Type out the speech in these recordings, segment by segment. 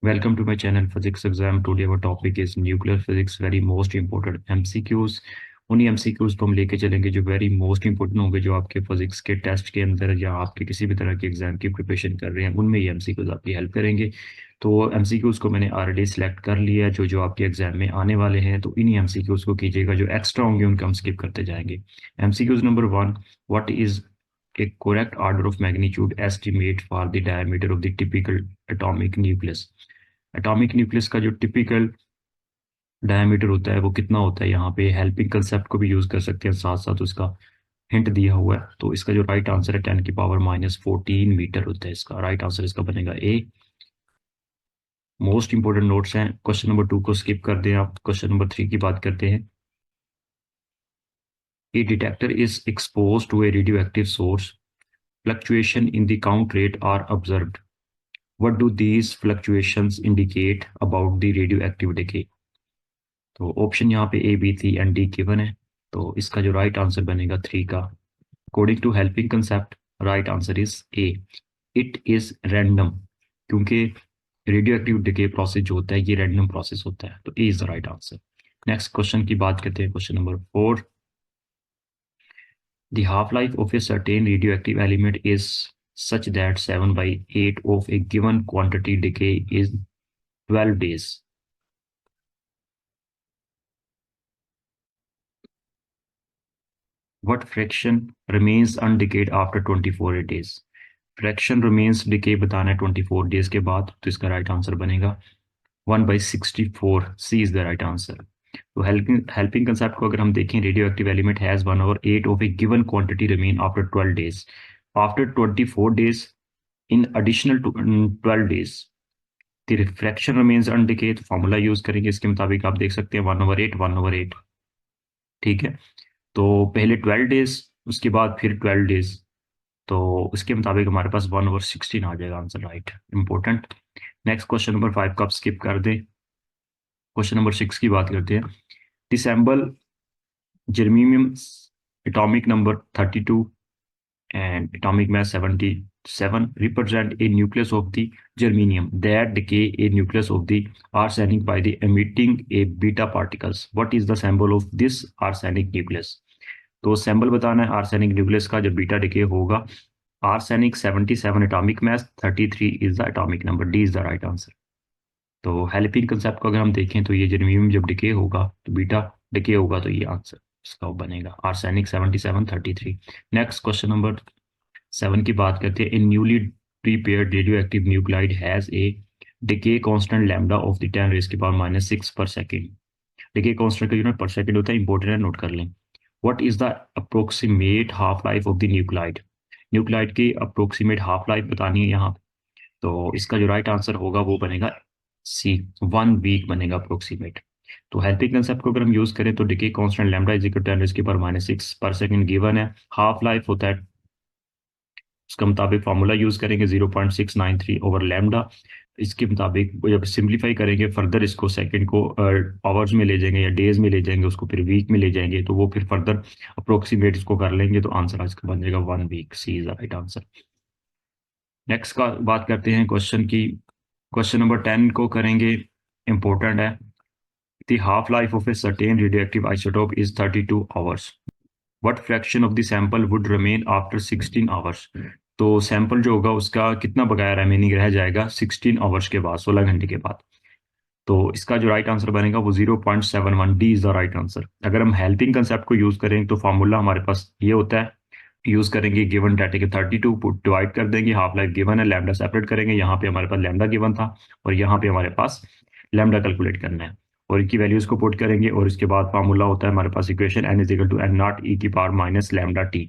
Welcome to my channel Physics Exam. Today our topic is nuclear physics, very most important MCQs. उन्हीं MCQs को हम लेके चलेंगे जो वेरी मोस्ट इंपॉर्टेंट होंगे, जो आपके फिजिक्स के टेस्ट के अंदर या आपके किसी भी तरह के एग्जाम की प्रिपरेशन कर रहे हैं उनमें ये MCQs आपकी हेल्प करेंगे। तो MCQs को मैंने ऑलरेडी सिलेक्ट कर लिया है जो जो आपके एग्जाम में आने वाले हैं, तो इन्हीं MCQs को कीजिएगा। जो एक्स्ट्रा होंगे उनका हम स्किप करते जाएंगे। MCQs number 1, what is a correct order of magnitude estimate for the diameter of the typical atomic nucleus? Atomic nucleus का जो टिपिकल डायमीटर होता है वो कितना होता है। यहाँ पे हेल्पिंग कंसेप्ट को भी यूज कर सकते हैं, साथ साथ उसका हिंट दिया हुआ है। तो इसका जो राइट आंसर है 10⁻⁻14 मीटर होता है। इसका राइट आंसर इसका बनेगा ए। मोस्ट इंपोर्टेंट नोट्स हैं। क्वेश्चन नंबर 2 को स्किप कर दें आप। क्वेश्चन नंबर 3 की बात करते हैं। A detector is expose to a radio active source, fluctuation in the count rate are observed, what do these fluctuations indicate about the radioactive decay? तो ऑप्शन यहाँ पे A, B, C and D given है। तो इसका जो right answer बनेगा 3 का। According to helping concept right answer is A, it is random, क्योंकि रेडियो एक्टिव डिके प्रोसेस जो होता है ये रैंडम प्रोसेस होता है। तो A is the right answer. Next question की बात करते हैं। Question number 4, the half life of a certain radioactive element is such that 7/8 of a given quantity decay is 12 days. What fraction remains undecayed after 24 days? Fraction remains decay बताना है 24 days के बाद, तो इसका right answer बनेगा 1/64। सी is the right answer. तो helping concept को अगर हम देखें, radio active element has 1/8 of A given quantity remain after 12 days. After 24 days in additional to 12 days the refraction remains undecayed। तो फॉर्मूला यूज करेंगे इसके मुताबिक, आप देख सकते हैं 1/8 1/8। ठीक है, तो पहले 12 डेज, उसके बाद फिर 12 डेज, तो उसके मुताबिक हमारे पास 1/16 आ जाएगा answer. Right, important. Next question number 5 को आप स्किप कर दें। क्वेश्चन नंबर 6 की बात करते हैं। डिसम्बल germanium atomic number 32 and atomic mass 77 represent a nucleus of the germanium that decay a nucleus of the arsenic by the emitting a beta particles. What is the symbol of this arsenic nucleus? तो symbol बताना है arsenic nucleus का जब beta decay होगा। arsenic 77 atomic mass, 33 is the atomic number, D is the right answer। तो helping concept को अगर हम देखें तो ये जर्मेनियम जब डिके होगा तो बीटा डिके होगा, तो ये आंसर इसका बनेगा आर्सेनिक 77 33। नेक्स्ट क्वेश्चन नंबर 7 की बात करते हैं। In newly prepared radioactive nuclide has a decay constant lambda of the 10⁻⁻6 per second. Decay constant का यूनिट पर सेकेंड होता है, इंपॉर्टेंट है, नोट कर लें। What is the approximate half life of the nuclide? Nuclide की approximate half life बतानी है यहाँ। तो इसका जो राइट आंसर होगा वो बनेगा सी, 1 वीक बनेगा अप्रोक्सीमेट। तो हेल्पिंग कंसेप्ट को अगर हम यूज करें तो decay constant lambda is equal to 10⁻⁻6 पर सेकंड गिवन है। हाफ लाइफ होता है, उसका मुताबिक फार्मूला यूज करेंगे 0.693 ओवर लैम्डा। इसके मुताबिक जब सिंप्लीफाई करेंगे फर्दर, इसको सेकंड को आवर्स में ले जाएंगे या डेज में ले जाएंगे, उसको फिर वीक में ले जाएंगे, तो वो फिर फर्दर अप्रोक्सीमेट इसको कर लेंगे, तो आंसर इसका बन जाएगा 1 week. C is the right answer. Next का बात करते हैं क्वेश्चन की। क्वेश्चन नंबर 10 को करेंगे, इंपॉर्टेंट है। The half life of a certain radioactive isotope is 32 hours. What fraction of the sample would remain after 16 hours? तो सैंपल जो होगा उसका कितना बकाया रिमेनिंग रह जाएगा 16 आवर्स के बाद, 16 घंटे के बाद। तो इसका जो राइट आंसर बनेगा वो 0.71। D is the right answer. अगर हम हेल्पिंग कंसेप्ट को यूज करें तो फॉर्मूला हमारे पास ये होता है, यूज करेंगे गिवन डाटा के 32 पुट डिवाइड कर देंगे, हाफ लाइफ गिवन है, लैम्डा सेपरेट करेंगे, यहाँ पे हमारे पास लैम्डा गिवन था और यहाँ पे हमारे पास लैम्डा कैलकुलेट करना है और इनकी वैल्यूज को पुट करेंगे और इसके बाद फार्मूला होता है हमारे पास equation n is equal to n naught e की पावर माइनस लैम्डा टी।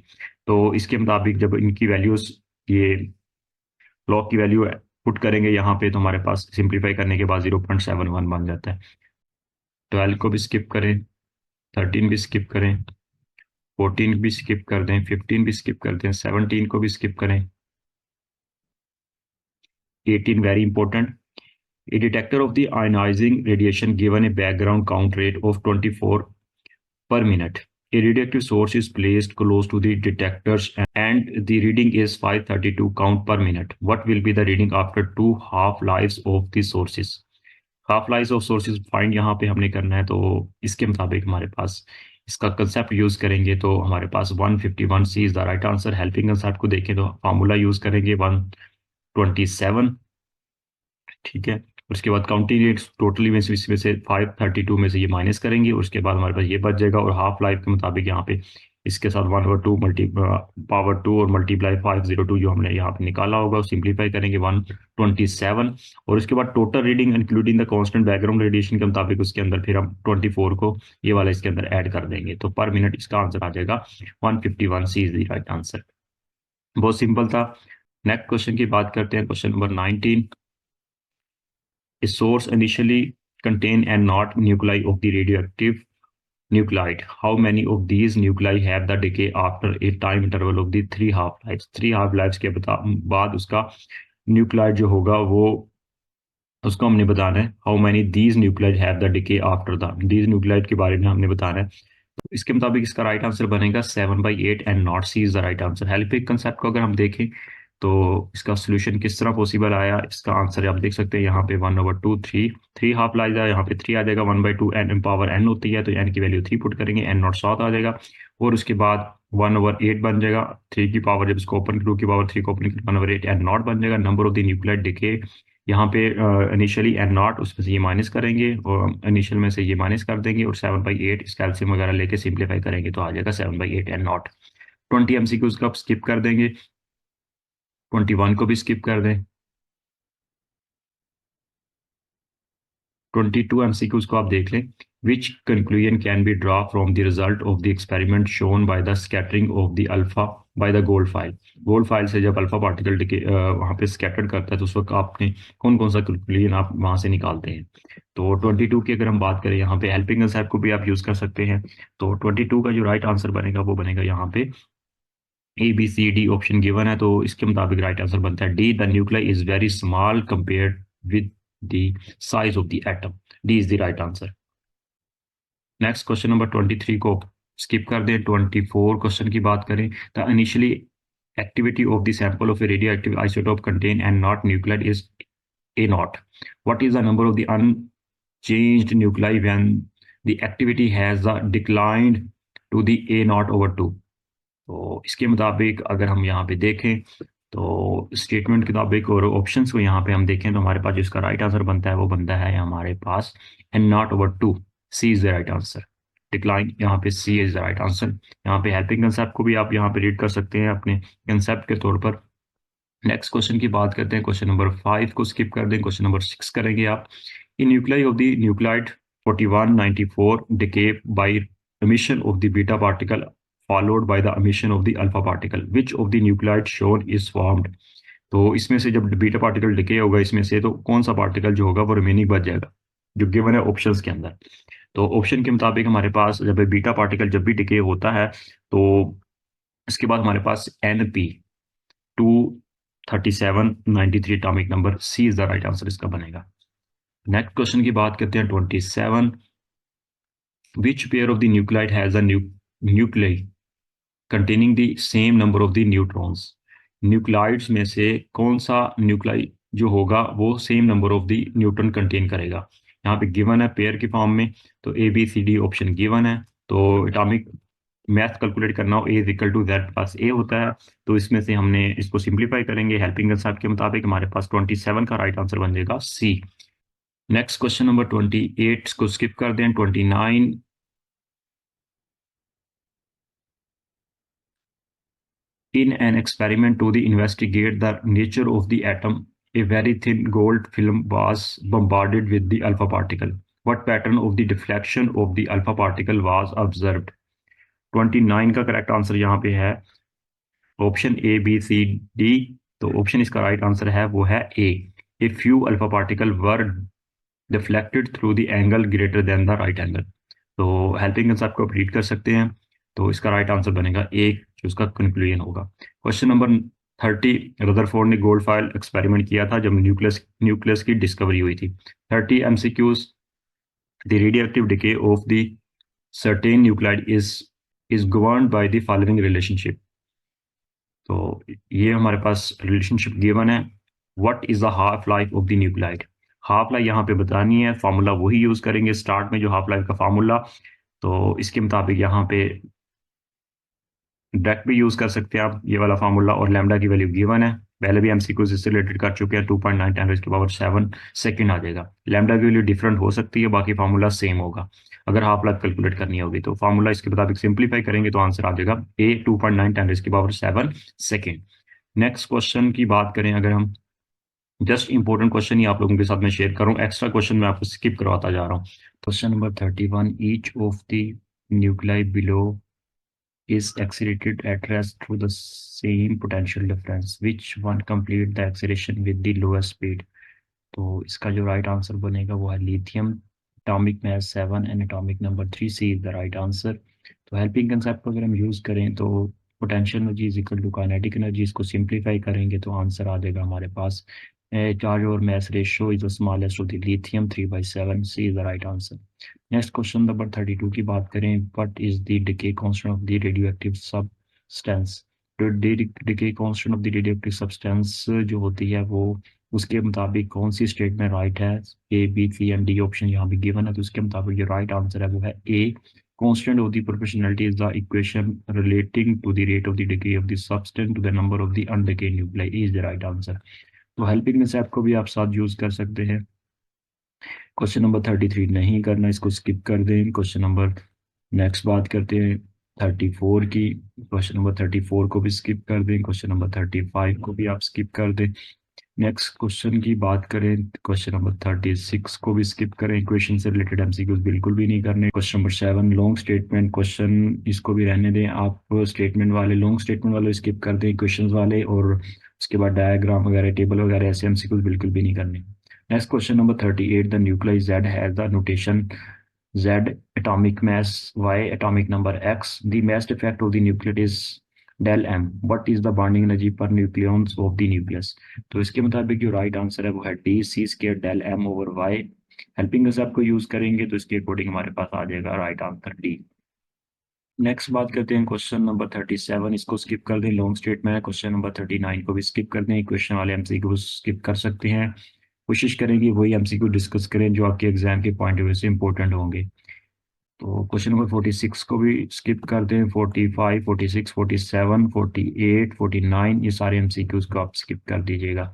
तो इसके मुताबिक जब इनकी वैल्यूज, ये लॉग की वैल्यू पुट करेंगे यहाँ पे, तो हमारे पास सिंप्लीफाई करने के बाद 0.71 बन जाता है। 12 को भी स्किप करें, 13 भी स्किप करें, 14 भी स्किप कर दें, 15 भी स्किप कर दें, 17 को भी स्किप करें, 18 very important. A detector of the ionizing radiation given a background count rate of 24 per minute A radioactive source is placed close to the detectors and the reading is 532 count per minute. What will be the reading after 2 half lives of the sources? Half life of sources find यहाँ पे हमने करना है, तो इसके मुताबिक हमारे पास इसका कंसेप्ट यूज करेंगे तो हमारे पास 151 C is the right answer. Helping concept को देखें तो फार्मूला यूज करेंगे 127, ठीक है। उसके बाद काउंटिंग रेट्स टोटली में से इसमें से 532 में से ये माइनस करेंगे, उसके बाद हमारे पास ये बच जाएगा। और हाफ लाइफ के मुताबिक यहाँ पे इसके साथ 1/2 पावर 2 और मल्टीप्लाई 502 जो हमने यहाँ पे निकाला होगा सिंप्लीफाई करेंगे 127। और उसके बाद total reading including the constant background radiation के मुताबिक उसके अंदर फिर हम 24 को ये वाला इसके अंदर ऐड कर देंगे, तो पर मिनट इसका आंसर आ जाएगा 151 C is the right answer. बहुत सिंपल था। नेक्स्ट क्वेश्चन की बात करते हैं, question number 19। A source initially contain and not nuclei of the radioactive nuclide. How many of these nuclei have the decay after a time interval of the 3 half lives? 3 half lives के बाद उसका nuclide जो होगा वो उसको हमने बताना है। How many these nuclide have the decay after the, these nuclide के बारे में हमने बताना है। तो इसके मुताबिक इसका राइट आंसर बनेगा 7/8 and not C is the right answer. Helping concept को अगर हम देखें तो इसका सोल्यूशन किस तरह पॉसिबल आया, इसका आंसर आप देख सकते हैं यहाँ पे 1/2 3 हाफ लाइज है, यहाँ पे 3 आ जाएगा। 1/2 एन पावर एन होती है तो एन की वैल्यू 3 पुट करेंगे, एन नॉट 7 आ जाएगा। और उसके बाद 1/8 बन जाएगा, 3 की पावर जब इसको ओपन 2 की पावर 3 को ओपन 1/8 एन नॉट बन जाएगा। Number of the nuclide decay यहाँ पे इनिशियली एन नॉट उसमें से ये माइनस करेंगे और इनिशियल में से ये माइनस कर देंगे और 7/8 इस कैल्शियम वगैरह लेके सिंप्लीफाई करेंगे तो आ जाएगा 7/8 एन नॉट। 20 एमसीक्यूज को आप स्किप कर देंगे, 21 को भी स्किप कर दें। 22 एमसीक्यूज को आप देख लें। Which conclusion can be draw from the result of the experiment shown by the scattering of the alpha by the gold foil? Gold foil से जब अल्फा पार्टिकल वहाँ पे स्कैटर्ड करता है तो उस वक्त आपने कौन कौन सा कंक्लूजन आप वहाँ से निकालते हैं? तो 22 की अगर हम बात करें यहाँ पे हेल्पिंग कंसेप्ट को भी आप यूज कर सकते हैं। तो 22 का जो राइट आंसर बनेगा वो बनेगा यहाँ पे ABCD ऑप्शन गिवन है, तो इसके मुताबिक राइट आंसर बनता है D, the nuclei is very small compared with the size of the atom. D is the right answer. Next question number 23 को स्किप कर दें। 24 क्वेश्चन की बात करें, the initially activity of the sample of a radioactive isotope contain and not nuclide is A naught. What is the number of the unchanged nuclei when the activity has declined to the A naught over 2? तो इसके मुताबिक अगर हम यहाँ पे देखें तो statement के मुताबिक और ऑप्शंस को यहाँ पे हम देखें तो हमारे पास जिसका राइट आंसर बनता है वो बनता है हमारे पास N0/2। C is the right answer. Decline यहाँ पे C is the right answer. यहाँ पे हेल्पिंग कंसेप्ट को भी आप यहाँ पे रीड कर सकते हैं अपने कंसेप्ट के तौर पर। नेक्स्ट क्वेश्चन की बात करते हैं, क्वेश्चन नंबर 5 को स्किप कर दें, क्वेश्चन नंबर 6 करेंगे आप। In nuclei of the nuclide 4194 decay by emission of the beta particle followed by the emission of the alpha particle, which of the nuclide shown is formed? तो इसमें से जब beta particle decay होगा इसमें से तो कौन सा पार्टिकल जो होगा वो रिमेनिंग बच जाएगा जो गिवन है ऑप्शंस के अंदर। तो ऑप्शन के मुताबिक हमारे पास जब बीटा पार्टिकल जब भी डिके होता है तो इसके बाद हमारे पास NP23793 atomic number. C is the right answer इसका बनेगा। नेक्स्ट क्वेश्चन की बात करते हैं 27। Which pair of the nuclide has a nuclei containing the same number of the neutrons? Nuclides में से कौन सा न्यूक्लाई जो होगा वो same number of the neutron contain करेगा? यहाँ पे गिवन है पेयर की फॉर्म में, तो ABCD ऑप्शन गिवन है। तो एटॉमिक मैथ कैलकुलेट करना हो A is equal to Z+A होता है, तो इसमें से हमने इसको सिंप्लीफाई करेंगे हेल्पिंग कंसेप्ट के मुताबिक हमारे पास 27 का राइट आंसर बन जाएगा C। नेक्स्ट क्वेश्चन नंबर 28 को स्किप कर दें। 29। In an experiment to investigate the nature of the atom, a very thin gold film was bombarded with the alpha particle. What pattern of the deflection of the alpha particle was observed? 29 का correct answer यहाँ पे है option ABCD। तो option इसका right answer है वो है A। A few alpha particle were deflected through the angle greater than the right angle। तो हेल्पिंग कंसेप्ट को आप रीड कर सकते हैं, तो इसका राइट आंसर बनेगा A जो उसका कंक्लूजन होगा। Question number 30। रदरफोर्ड ने गोल्ड फाइल एक्सपेरिमेंट किया था जब न्यूक्लियस की डिस्कवरी हुई थी। 30 MCQs। The radioactive decay of the certain nuclide is is governed by the following relationship. तो ये हमारे पास रिलेशनशिप गिवन है। What is the half life of the nuclide. Half life यहाँ पे बतानी है, फार्मूला वही यूज करेंगे स्टार्ट में जो हाफ लाइफ का फार्मूला। तो इसके मुताबिक यहाँ पे डायरेक्ट भी यूज कर सकते हैं आप ये वाला फार्मूला, और लैम्डा की वैल्यू गिवन है। पहले भी एमसीक्यू इससे रिलेटेड कर चुके हैं, 2.9 10 की पावर 7 सेकंड आ जाएगा। लैम्डा की वैल्यू डिफरेंट हो सकती है, बाकी फार्मूला सेम होगा। अगर हाफ लाइफ कैलकुलेट करनी होगी तो फार्मूला इसके मुताबिक सिंप्लीफाई करेंगे तो आंसर आ जाएगा ए 2.9 10 की पावर 7 सेकंड। नेक्स्ट क्वेश्चन की बात करें अगर हम, जस्ट इंपॉर्टेंट क्वेश्चन ही आप लोगों के साथ मैं शेयर करूं, एक्स्ट्रा क्वेश्चन मैं आपको स्किप करवाता जा रहा हूं। Question number 31, each of the nuclei below is accelerated at rest through the same potential difference. Which one complete the acceleration with the lowest speed? तो इसका जो राइट आंसर बनेगा वो है lithium. Atomic mass 7 and atomic number 3 C is the right answer. तो helping concept को अगर हम यूज करें तो potential energy is equal to kinetic energy, इसको सिंप्लीफाई करेंगे तो आंसर आ जाएगा हमारे पास चार्ज और mass ratio is the smallest of the lithium 3/7 C is the right answer. Next question number 32 की बात करें, what is the decay constant of the radioactive substance. Decay constant of the radioactive substance जो होती है वो उसके मुताबिक कौन सी स्टेटमेंट राइट है। A B C and D option यहाँ भी गिवन है, तो इसके मुताबिक जो राइट आंसर है वो है A. Constant of the proportionality is the equation relating to the rate of the decay of the substance to the number of the undecayed nuclei is the right answer. तो helping concept को भी आप साथ use कर सकते हैं। Question number 33 नहीं करना, इसको स्किप कर दें। क्वेश्चन नंबर नेक्स्ट बात करते हैं 34 की। क्वेश्चन नंबर 34 को भी स्किप कर दें। क्वेश्चन नंबर 35 को भी आप स्किप कर दें। नेक्स्ट क्वेश्चन की बात करें, क्वेश्चन नंबर 36 को भी स्किप करें। इक्वेशन से रिलेटेड एमसीक्यूज बिल्कुल भी नहीं करने। Question number 7 long statement question, इसको भी रहने दें आप। स्टेटमेंट वाले लॉन्ग स्टेटमेंट वाले स्किप कर दें क्वेश्चंस वाले, और उसके बाद डायग्राम वगैरह टेबल वगैरह ऐसे एमसीक्यूज बिल्कुल भी नहीं करने। Next question number 38, the nucleus Z has the notation Z atomic mass, Y atomic number X. The mass effect of the nucleus is del M. What is the bonding energy per nucleons of the nucleus? तो इसके मुताबिक जो right answer है वो है D C square del M over Y. Helping concept को use करेंगे तो इसके अकॉर्डिंग हमारे पास आ जाएगा राइट आंसर डी। नेक्स्ट बात करते हैं क्वेश्चन नंबर 37, इसको स्किप कर दें, लॉन्ग स्टेटमेंट है। क्वेश्चन नंबर 39 को भी स्किप कर दें, क्वेश्चन वाले एमसीक्यू स्किप कर सकते हैं। कोशिश करेंगे वही एमसीक्यू डिस्कस करें जो आपके एग्जाम के पॉइंट ऑफ व्यू से इंपॉर्टेंट होंगे। तो क्वेश्चन नंबर 46 को भी स्किप कर दें। 45 46 47 48 49 ये सारे एमसीक्यूज को आप स्किप कर दीजिएगा,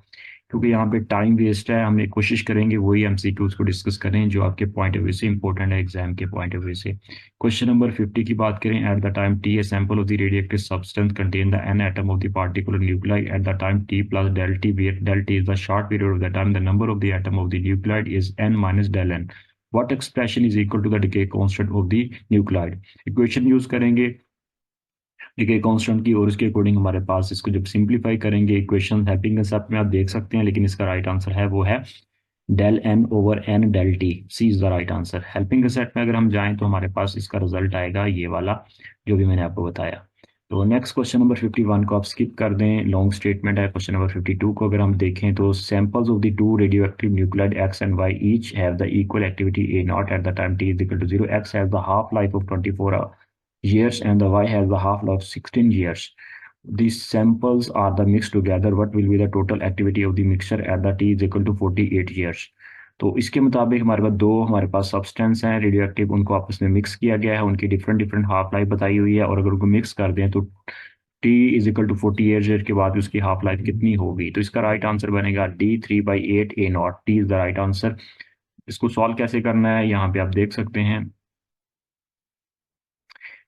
क्योंकि यहाँ पे टाइम वेस्ट है। हमने कोशिश करेंगे वही एमसीक्यूज को डिस्कस करें जो आपके पॉइंट ऑफ व्यू से इंपॉर्टेंट है एग्जाम के पॉइंट ऑफ व्यू से। क्वेश्चन नंबर 50 की बात करें, at the time T a sample of the radioactive substance contain the N atom of the particular nuclei at the time T plus del T, where del T is the short period of the time the number of the atom of the nuclide is N minus del N. What expression is equal to the decay constant of the nuclide? Equation use करेंगे decay constant की, और उसके according हमारे पास इसको जब simplify करेंगे equation helping concept में आप देख सकते हैं, लेकिन इसका राइट आंसर है वो है del N over N del T, C is the right answer. Helping concept में अगर हम जाएं तो हमारे पास इसका रिजल्ट आएगा ये वाला जो भी मैंने आपको बताया। तो नेक्स्ट क्वेश्चन नंबर 51 को आप स्किप कर दें, लॉन्ग स्टेटमेंट है। क्वेश्चन नंबर 52 को अगर हम देखें तो samples of the two radio active nuclide X and Y each have the equal activity A naught at the time T is equal to 0। X has the half life of 24 years and the y has the half life of 16 years. These samples are the mixed together. What will be the total activity of the mixture at the t is equal to 48 years? तो इसके मुताबिक हमारे पास substance हैं radio active, उनको आपस में mix किया गया है, उनकी डिफरेंट डिफरेंट हाफ लाइफ बताई हुई है, और अगर उनको मिक्स कर दें तो टी इज इक्वल टू 48 के बाद उसकी हाफ लाइफ कितनी होगी। तो इसका राइट आंसर बनेगा D 3/8 A not, T is the right answer. इसको सॉल्व कैसे करना है यहाँ पे आप देख सकते हैं,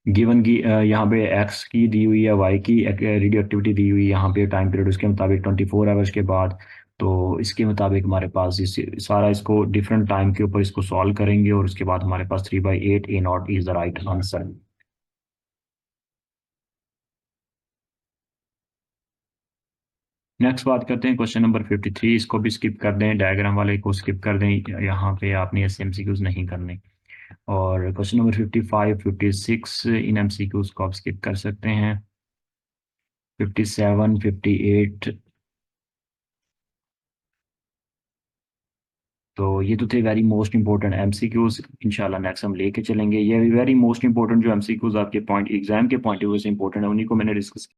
गिवन की यहाँ पे एक्स की दी हुई है, वाई की रेडियो एक्टिविटी दी हुई है, यहाँ पे टाइम पीरियड उसके मुताबिक 24 आवर्स के बाद। तो इसके मुताबिक हमारे पास सारा इसको डिफरेंट टाइम के ऊपर इसको सॉल्व करेंगे, और उसके बाद हमारे पास 3/8 A naught is the right answer. Next बात करते हैं क्वेश्चन नंबर 53, इसको भी स्किप कर दें, डायग्राम वाले को स्किप कर दें, यहाँ पे आपने ऐसे एमसीक्यूज नहीं करने। और क्वेश्चन नंबर 55 56 इन एमसीक्यूज को आप स्किप कर सकते हैं। 57 58 तो ये तो थे वेरी मोस्ट इंपॉर्टेंट एमसीक्यूज। इंशाल्लाह नेक्स्ट हम लेके चलेंगे। ये वेरी मोस्ट इंपॉर्टेंट जो एमसीक्यूज आपके पॉइंट एग्जाम के पॉइंट ऑफ व्यू से इंपॉर्टेंट है, उन्हीं को मैंने डिस्कस